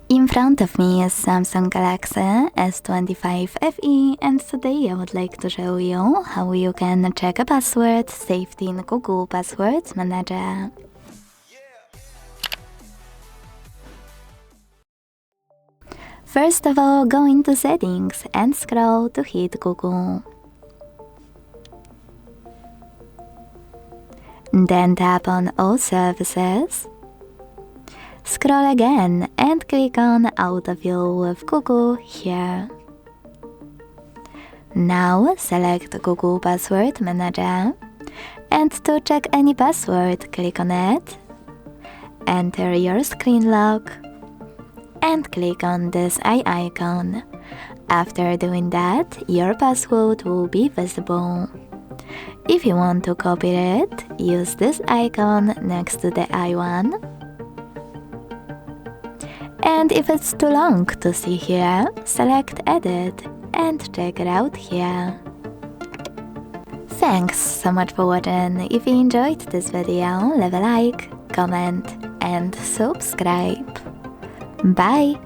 In front of me is Samsung Galaxy S25 FE, and today I would like to show you how you can check a password saved in Google Passwords Manager. First of all, go into Settings and scroll to hit Google. Then tap on All Services. Scroll again and click on Autofill with Google here. Now select Google Password Manager, and to check any password, click on it, enter your screen lock, and click on this eye icon. After doing that, your password will be visible. If you want to copy it, use this icon next to the eye one. And if it's too long to see here, select Edit and check it out here. Thanks so much for watching. If you enjoyed this video, leave a like, comment and subscribe. Bye!